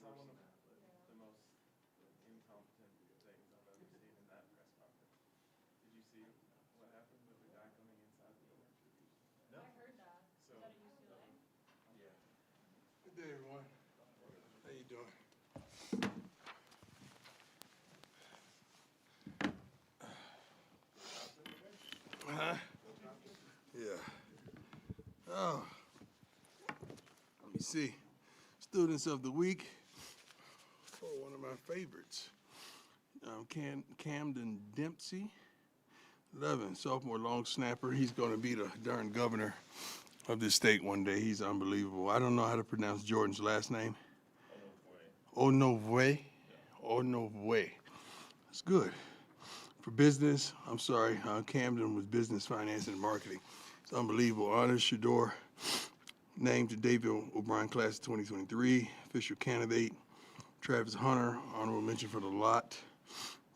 saw one of the most incompetent things I've ever seen in that press conference. Did you see what happened with the guy coming inside the door? No. I heard that. So, Is that at UCLA? yeah. Good day, everyone. How you doing? Huh? Yeah. Oh. Let me see. Students of the week. Oh, one of my favorites. Camden Dempsey. 11, sophomore long snapper. He's going to be the darn governor of this state one day. He's unbelievable. I don't know how to pronounce Jordan's last name. Onovue. Onovue. It's good. For business, I'm sorry, Camden was business, finance, and marketing. It's unbelievable. Honors Shador, named to David O'Brien class of 2023. Official candidate, Travis Hunter, honorable mention for the lot.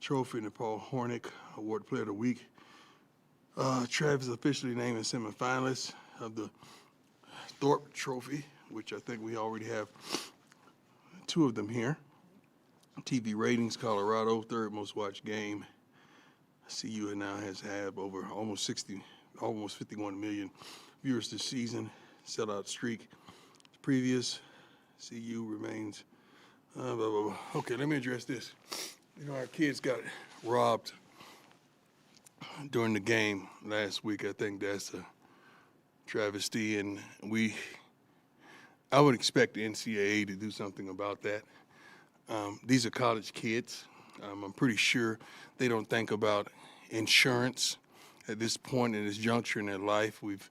Trophy, Paul Hornick, award player of the week. Travis officially named as semifinalist of the Thorpe Trophy, which I think we already have two of them here. TV ratings, Colorado, third most watched game. CU now has had over almost 51 million viewers this season. Sellout streak. Previous, CU remains. Blah, blah, blah. Okay, let me address this. You know, our kids got robbed during the game last week. I think that's a travesty, and I would expect the NCAA to do something about that. These are college kids. I'm pretty sure they don't think about insurance at this point in this juncture in their life. We've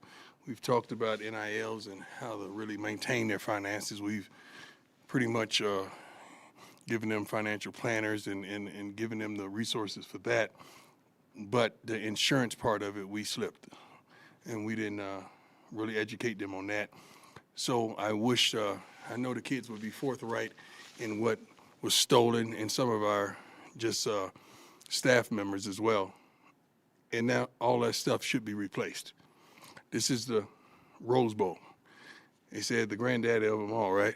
talked about NILs and how to really maintain their finances. We've pretty much given them financial planners and given them the resources for that. But the insurance part of it, we slipped, and we didn't really educate them on that. So I wish, I know the kids would be forthright in what was stolen, and some of our just staff members as well. And now all that stuff should be replaced. This is the Rose Bowl. They said the granddaddy of them all, right?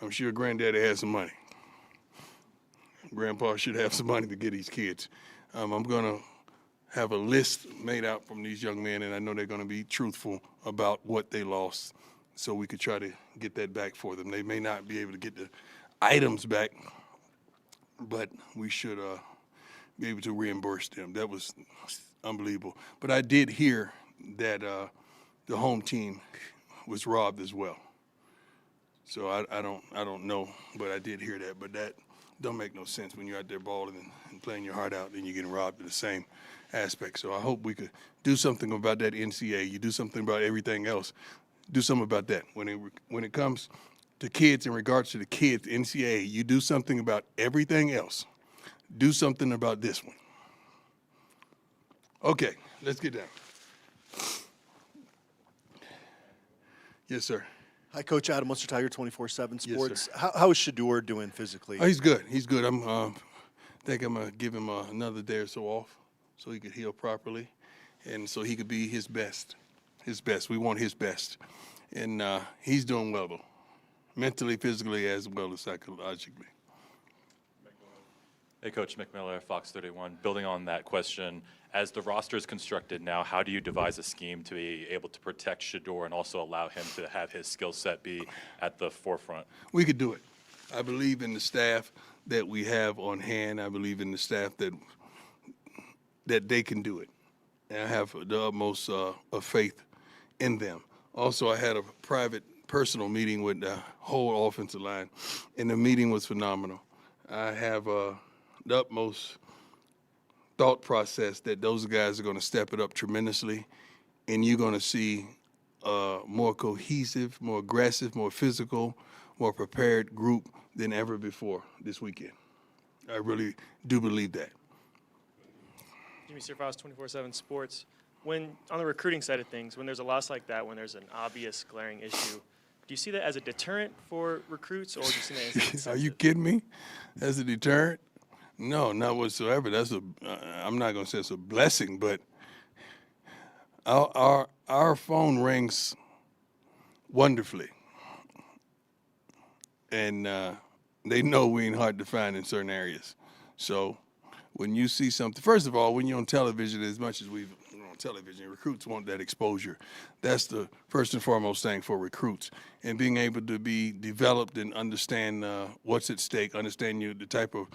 I'm sure granddaddy has some money. Grandpa should have some money to get these kids. I'm going to have a list made out from these young men, and I know they're going to be truthful about what they lost so we could try to get that back for them. They may not be able to get the items back, but we should be able to reimburse them. That was unbelievable. But I did hear that the home team was robbed as well. So I don't know, but I did hear that. But that don't make no sense when you're out there balling and playing your heart out and you're getting robbed in the same aspect. So I hope we could do something about that NCAA. You do something about everything else. Do something about that. When it comes to kids, in regards to the kids, NCAA, you do something about everything else. Do something about this one. Okay, let's get down. Yes, sir. Hi, Coach Adam Munster, Tiger 24/7 Yes, Sports. sir. How is Shador doing physically? Oh, he's good. He's good. Think I'm gonna give him another day or so off, so he could heal properly, and so he could be his best. His best. We want his best, and he's doing well though, mentally, physically, as well as psychologically. Hey, Coach McMillan, Fox 31. Building on that question, as the roster is constructed now, how do you devise a scheme to be able to protect Shador and also allow him to have his skill set be at the forefront? We could do it. I believe in the staff that we have on hand. I believe in the staff that they can do it. And I have the utmost of faith in them. Also, I had a private, personal meeting with the whole offensive line, and the meeting was phenomenal. I have the utmost thought process that those guys are going to step it up tremendously, and you're going to see a more cohesive, more aggressive, more physical, more prepared group than ever before this weekend. I really do believe that. Jimmy Surfaus, 24/7 Sports. When on the recruiting side of things, when there's a loss like that, when there's an obvious glaring issue, do you see that as a deterrent for recruits, or do you see that as an incentive? Are you kidding me? As a deterrent? No, not whatsoever. I'm not going to say it's a blessing, but our phone rings wonderfully. And they know we ain't hard to find in certain areas. So when you see something, first of all, when you're on television, as much as we're on television, recruits want that exposure. That's the first and foremost thing for recruits. And being able to be developed and understand what's at stake, understand the type of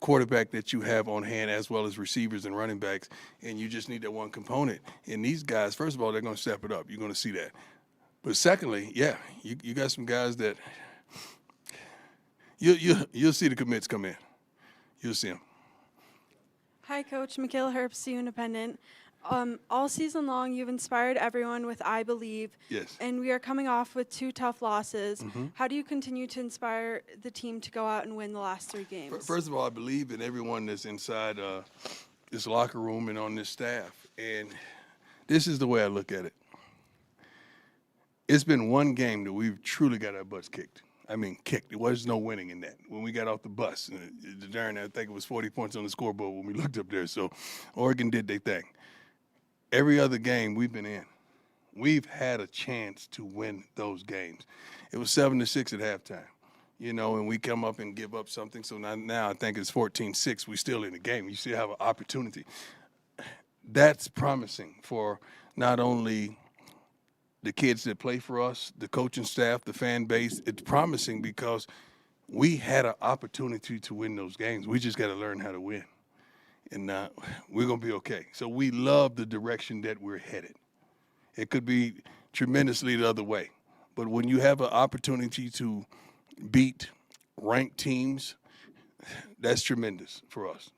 quarterback that you have on hand, as well as receivers and running backs, and you just need that one component. And these guys, first of all, they're going to step it up. You're going to see that. But secondly, yeah, you got some guys that you'll see the commits come in. You'll see them. Hi, Coach. Michaela Herbst, CU Independent. All season long, you've inspired everyone with I Believe. Yes. And we are coming off with 2 tough losses. How do you continue to inspire the team to go out and win the last 3 games? First of all, I believe in everyone that's inside this locker room and on this staff. And this is the way I look at it. It's been one game that we've truly got our butts kicked. I mean, kicked. There was no winning in that. When we got off the bus, I think it was 40 points on the scoreboard when we looked up there. So Oregon did their thing. Every other game we've been in, we've had a chance to win those games. It was 7-6 at halftime, and we come up and give up something. So now I think it's 14-6. We're still in the game. You still have an opportunity. That's promising for not only the kids that play for us, the coaching staff, the fan base. It's promising because we had an opportunity to win those games. We just got to learn how to win. And we're going to be okay. So we love the direction that we're headed. It could be tremendously the other way. But when you have an opportunity to beat ranked teams, that's tremendous for us.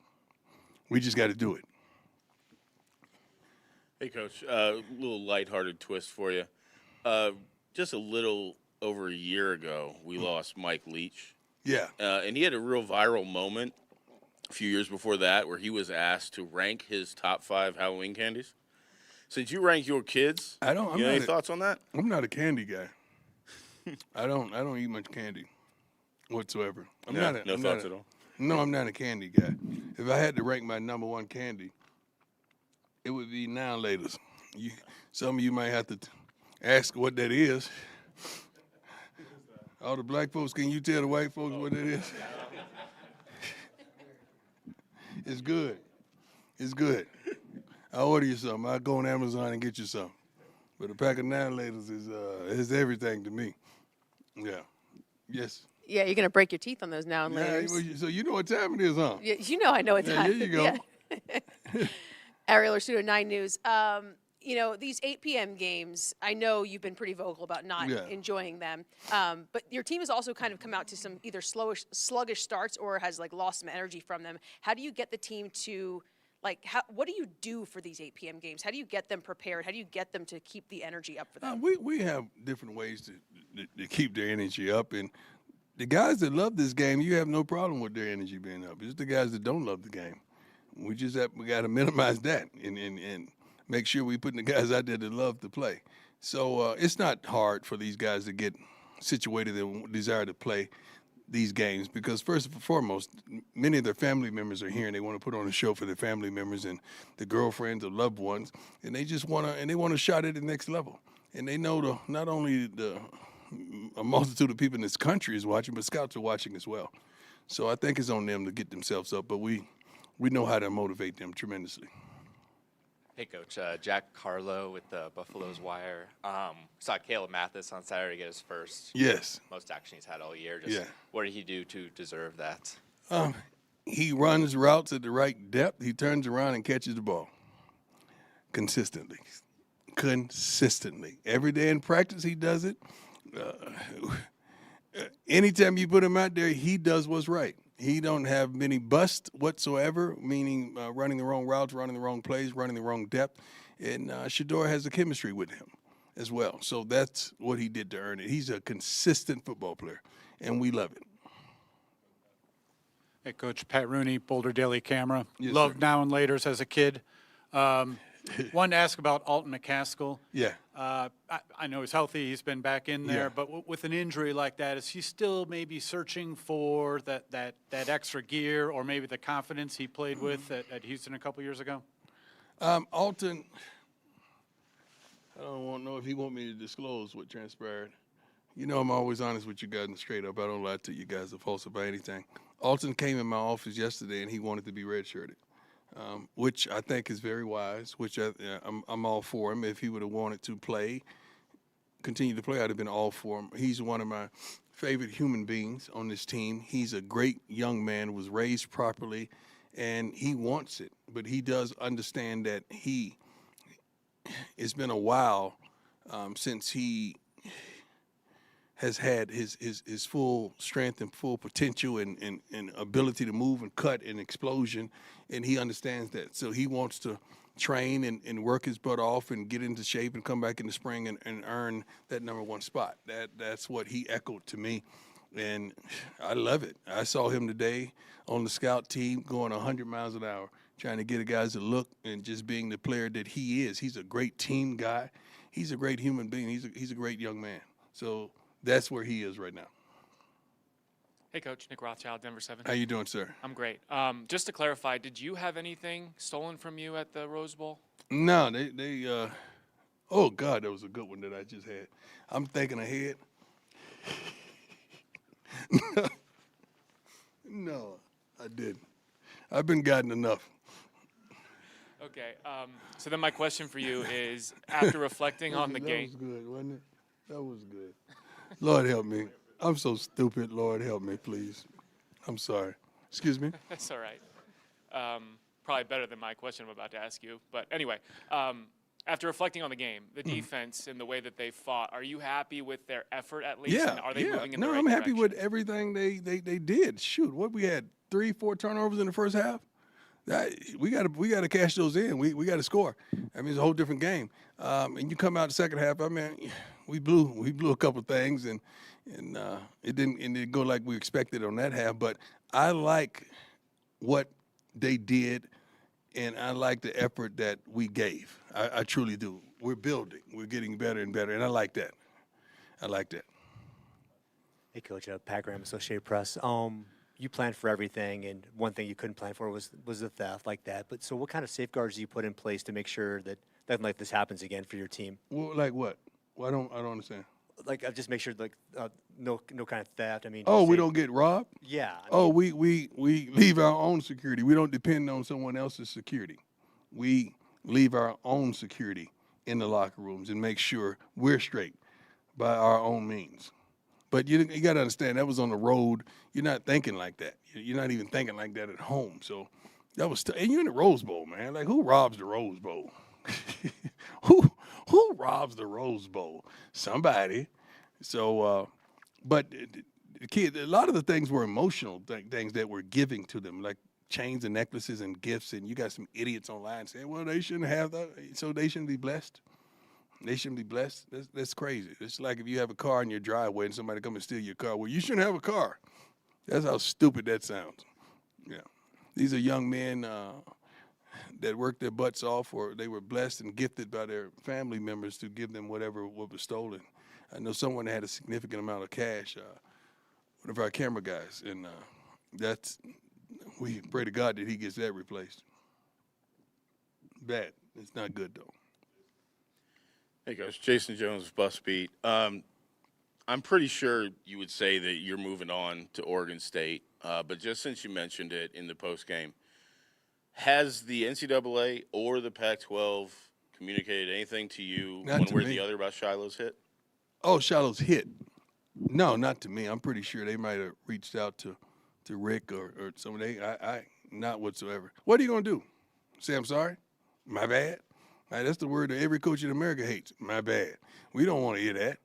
We just got to do it. Hey, Coach, little lighthearted twist for you. Just a little over a year ago, we lost Mike Leach. Yeah. And he had a real viral moment a few years before that where he was asked to rank his top 5 Halloween candies. Since you rank your kids, you have any thoughts on that? I'm not a candy guy. I don't eat much candy whatsoever. No thoughts at all? No, I'm not a candy guy. If I had to rank my number 1 candy, it would be now and laters. Some of you might have to ask what that is. All the black folks, can you tell the white folks what that is? It's good. It's good. I'll order you something. I'll go on Amazon and get you something. But a pack of now and laters is everything to me. Yeah. Yes. Yeah, you're going to break your teeth on those now and later. So you know what time it is, huh? Yeah, you know I know what time. There you go. Yeah. Ariel Arsuto, 9 News. These 8 p.m. games, I know you've been pretty vocal about not enjoying them. But your team has also kind of come out to some either sluggish starts or has, lost some energy from them. How do you get the team to, what do you do for these 8 p.m. games? How do you get them prepared? How do you get them to keep the energy up for them? We have different ways to keep their energy up. And the guys that love this game, you have no problem with their energy being up. It's the guys that don't love the game. We got to minimize that and make sure we putting the guys out there that love to play. So it's not hard for these guys to get situated and desire to play these games because first and foremost, many of their family members are here and they want to put on a show for their family members and the girlfriends or loved ones, and they just want a shot at the next level. And they know not only a multitude of people in this country is watching, but scouts are watching as well. So I think it's on them to get themselves up, but we know how to motivate them tremendously. Hey, Coach. Jack Carlo with the Buffalo's Wire. Saw Caleb Mathis on Saturday get his first. Yes. Most action he's had all year. What did he do to deserve that? He runs routes at the right depth. He turns around and catches the ball consistently. Every day in practice, he does it. Anytime you put him out there, he does what's right. He don't have many busts whatsoever, meaning running the wrong routes, running the wrong plays, running the wrong depth. And Shedeur has a chemistry with him as well. So that's what he did to earn it. He's a consistent football player, and we love it. Hey, Coach. Pat Rooney, Boulder Daily Camera. Yes, Loved sir. Now and Laters as a kid. Wanted to ask about Alton McCaskill. Yeah. I know he's healthy. He's been back in there. Yeah. But with an injury like that, is he still maybe searching for that extra gear or maybe the confidence he played with at Houston a couple years ago? Alton, I don't know if he want me to disclose what transpired. You know I'm always honest with you guys and straight up. I don't lie to you guys or falsify anything. Alton came in my office yesterday and he wanted to be redshirted, which I think is very wise, which I'm all for him. If he would have wanted to continue to play, I'd have been all for him. He's one of my favorite human beings on this team. He's a great young man, was raised properly, and he wants it. But he does understand that it's been a while since he has had his full strength and full potential and ability to move and cut and explosion, and he understands that. So he wants to train and work his butt off and get into shape and come back in the spring and earn that number one spot. That's what he echoed to me, and I love it. I saw him today on the scout team going 100 miles an hour, trying to get the guys to look and just being the player that he is. He's a great team guy. He's a great human being. He's a great young man. So that's where he is right now. Hey, Coach. Nick Rothschild, Denver 7. How you doing, sir? I'm great. Just to clarify, did you have anything stolen from you at the Rose Bowl? No, oh, God, that was a good one that I just had. I'm thinking ahead. No, I didn't. I've been gotten enough. Okay. So then my question for you is, after reflecting on the game. That was good, wasn't it? That was good. Lord help me. I'm so stupid. Lord help me, please. I'm sorry. Excuse me? That's all right. Probably better than my question I'm about to ask you. But anyway, after reflecting on the game, the defense and the way that they fought, are you happy with their effort at least? Yeah. And are they moving in the No, right I'm happy direction? with everything they did. Shoot, what we had 3-4 turnovers in the first half. We got to cash those in. We got to score. I mean, it's a whole different game. And you come out the second half. I mean, we blew a couple things, and it didn't go like we expected on that half. But I like what they did, and I like the effort that we gave. I truly do. We're building. We're getting better and better, and I like that. I like that. Hey, Coach, Pat Graham, Associated Press. You planned for everything, and one thing you couldn't plan for was the theft like that. But so what kind of safeguards do you put in place to make sure that nothing like this happens again for your team? Well, like what? Well, I don't understand. Like, just make sure, like, no kind of theft. I mean. Oh, we don't get robbed? Yeah. We leave our own security. We don't depend on someone else's security. We leave our own security in the locker rooms and make sure we're straight by our own means. But you got to understand, that was on the road. You're not thinking like that. You're not even thinking like that at home. So that was, and you're in the Rose Bowl, man. Like, who robs the Rose Bowl? Who robs the Rose Bowl? Somebody. So, but the kid, a lot of the things were emotional things that we're giving to them, like chains and necklaces and gifts. And you got some idiots online saying, well, they shouldn't have that, so they shouldn't be blessed. They shouldn't be blessed. That's crazy. It's like if you have a car in your driveway and somebody come and steal your car. Well, you shouldn't have a car. That's how stupid that sounds. Yeah. These are young men that worked their butts off, or they were blessed and gifted by their family members to give them what was stolen. I know someone had a significant amount of cash, one of our camera guys, and we pray to God that he gets that replaced. Bad. It's not good, though. Hey, Coach. Jason Jones, Bus Beat. I'm pretty sure you would say that you're moving on to Oregon State, but just since you mentioned it in the postgame, has the NCAA or the Pac-12 communicated anything to you Not one to way or me. the other about Shiloh's hit? Oh, Shiloh's hit. No, not to me. I'm pretty sure they might have reached out to Rick or somebody. I not whatsoever. What are you going to do? Say I'm sorry? My bad? That's the word that every coach in America hates. My bad. We don't want to hear that.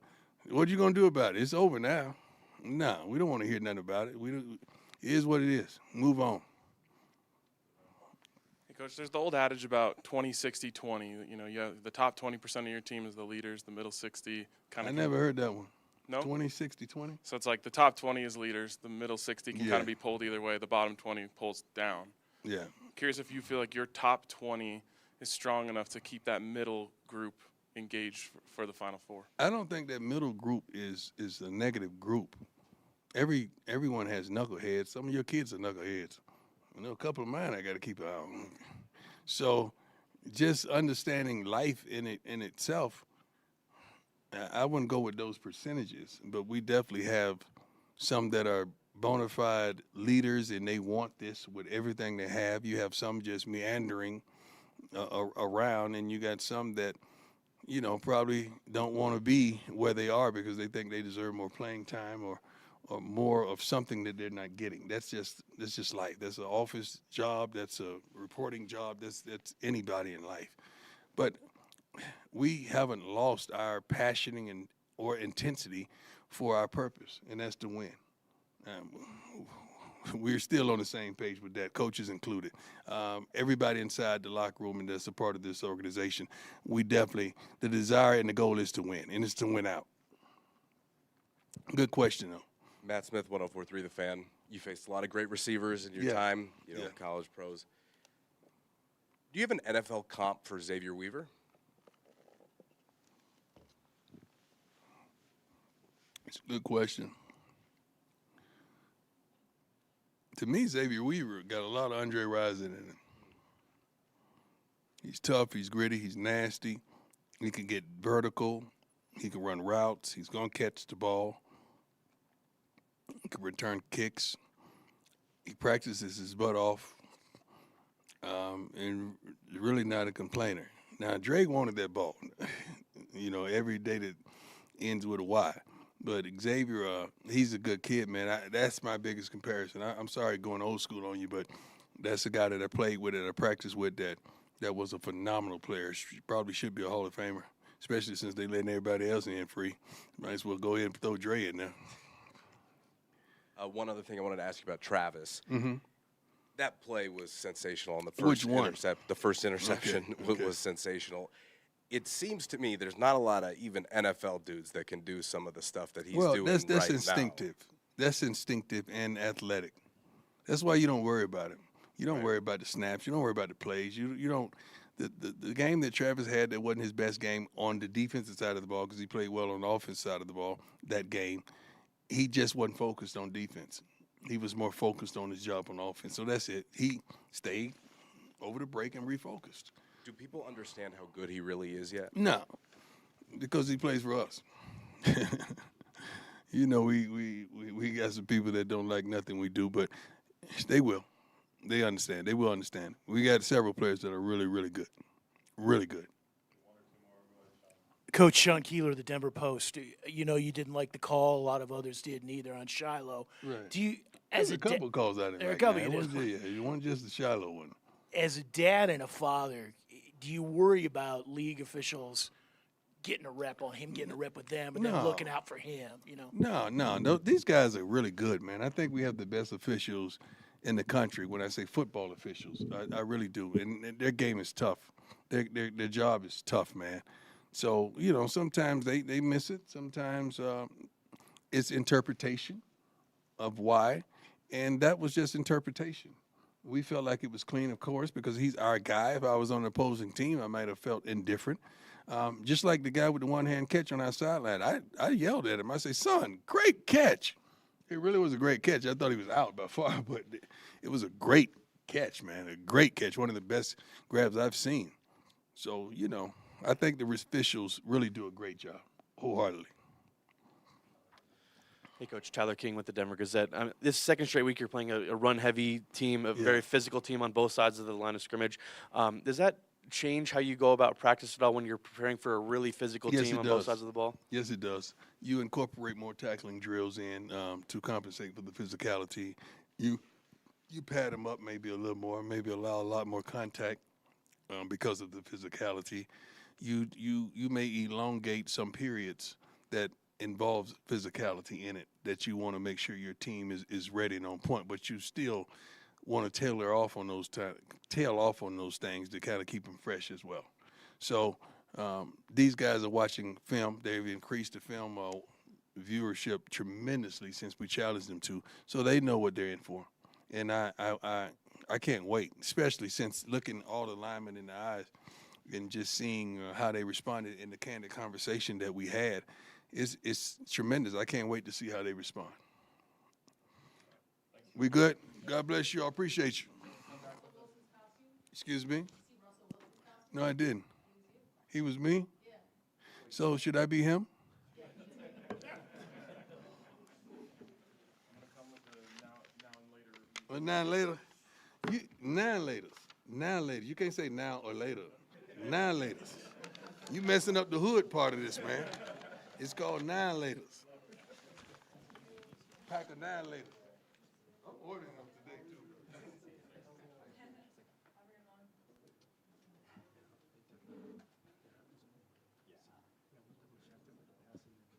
What you going to do about it? It's over now. No, we don't want to hear nothing about it. It is what it is. Move on. Hey, Coach, there's the old adage about 20-60-20. You know, you have the top 20% of your team is the leaders, the middle 60 kind I of. never heard that one. No? 20-60-20? So it's like the top 20 is leaders, the middle 60 can Yeah. kind of be pulled either way, the bottom 20 pulls down. Yeah. Curious if you feel like your top 20 is strong enough to keep that middle group engaged for the Final Four. I don't think that middle group is a negative group. Everyone has knuckleheads. Some of your kids are knuckleheads. I know a couple of mine I got to keep an eye on. So just understanding life in itself, I wouldn't go with those percentages, but we definitely have some that are bona fide leaders and they want this with everything they have. You have some just meandering around, and you got some that, you know, probably don't want to be where they are because they think they deserve more playing time or more of something that they're not getting. That's just life. That's an office job. That's a reporting job. That's anybody in life. But we haven't lost our passion or intensity for our purpose, and that's to win. We're still on the same page with that, coaches included. Everybody inside the locker room and that's a part of this organization, we definitely, the desire and the goal is to win, and it's to win out. Good question, though. Matt Smith, 104.3 The Fan. You faced a lot of great receivers in your time, college pros. Do you have an NFL comp for Xavier Weaver? It's a good question. To me, Xavier Weaver got a lot of Andre Rison in him. He's tough, he's gritty, he's nasty. He can get vertical. He can run routes. He's going to catch the ball. He can return kicks. He practices his butt off and really not a complainer. Now, Drake wanted that ball, every day that ends with a Y. But Xavier, he's a good kid, man. That's my biggest comparison. I'm sorry going old school on you, but that's a guy that I played with and I practiced with that was a phenomenal player. Probably should be a Hall of Famer, especially since they letting everybody else in free. Might as well go ahead and throw Dre in now. One other thing I wanted to ask you about Travis. Mm-hmm. That play was sensational on the Which first one? The first interception was sensational. It seems to me there's not a lot of even NFL dudes that can do some of the stuff that he's doing that's right instinctive. now. That's instinctive and athletic. That's why you don't worry about it. You don't worry about the snaps. You don't worry about the plays. You don't. The game that Travis had that wasn't his best game on the defensive side of the ball because he played well on the offensive side of the ball that game. He just wasn't focused on defense. He was more focused on his job on offense. So that's it. He stayed over the break and refocused. Do people understand how good he really is yet? No, because he plays for us. We got some people that don't like nothing we do, but they will. They understand. They will understand. We got several players that are really, really good. Really good. Coach Sean Keeler of the Denver Post. You didn't like the call. A lot of others didn't either on Shiloh. Right. Do you, There's a couple calls out of there are a it. couple. It wasn't just the Shiloh one. As a dad and a father, do you worry about league officials getting a rep on him, getting a rep with them, and then looking out for him? No. These guys are really good, man. I think we have the best officials in the country. When I say football officials, I really do, and their game is tough. Their job is tough, man. So sometimes they miss it. Sometimes it's interpretation of why, and that was just interpretation. We felt like it was clean, of course, because he's our guy. If I was on the opposing team, I might have felt indifferent. Just like the guy with the one-hand catch on our sideline. I yelled at him. I say, son, great catch. It really was a great catch. I thought he was out by far, but it was a great catch, man, a great catch, one of the best grabs I've seen. So, I think the officials really do a great job, wholeheartedly. Hey, Coach. Tyler King with the Denver Gazette. This second straight week, you're playing a run-heavy team, a very physical team on both sides of the line of scrimmage. Does that change how you go about practice at all when you're preparing for a really physical team on both sides of the ball? Yes, it does. You incorporate more tackling drills in to compensate for the physicality. You pad them up maybe a little more, maybe allow a lot more contact because of the physicality. You may elongate some periods that involves physicality in it that you want to make sure your team is ready and on point, but you still want to tail off on those things to kind of keep them fresh as well. So these guys are watching film. They've increased the film viewership tremendously since we challenged them to, so they know what they're in for. And I can't wait, especially since looking all the linemen in the eyes and just seeing how they responded in the candid conversation that we had. It's tremendous. I can't wait to see how they respond. We good? God bless you. I appreciate you. Excuse me? No, I didn't. He was me? So should I be him? Or now later? Now later. Now later. You can't say now or later. Now later. You messing up the hood part of this, man. It's called now laters. Pack of now laters. I'm ordering them today, too.